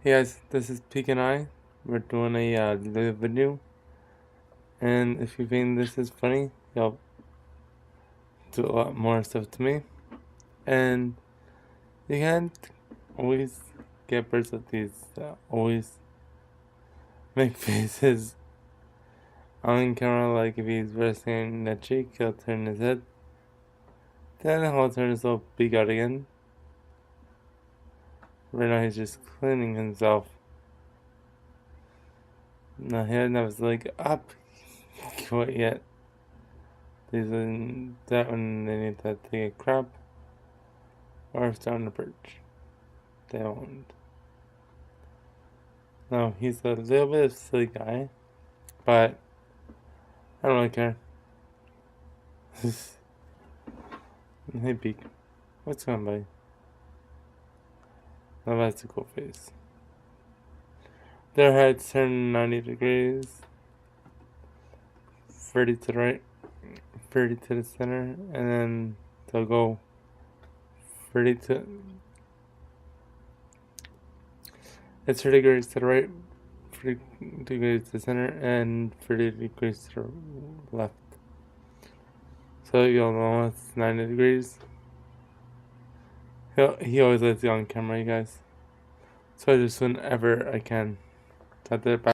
Hey guys, this is Peak and I. We're doing a little video, and if you think this is funny, you'll do a lot more stuff to me. And you can't always get personalities that always make faces on camera. Like if he's resting the cheek, he'll turn his head. Then he'll turn his little beak out again. Right now he's just cleaning himself. No, he doesn't have his leg up quite yet. He's in that one. They need to take a crap or start on the perch. They won't. No, he's a little bit of a silly guy, but I don't really care. Hey, Beak. What's going on, buddy? No, that's a cool face. Their heads turn 90 degrees. 30 to the right, 30 to the center, and then they'll go 30 to... It's 30 degrees to the right, 30 degrees to the center, and 30 degrees to the left. So you'll know it's 90 degrees. He always lets you on camera, you guys. So I just whenever I can. Cut that back.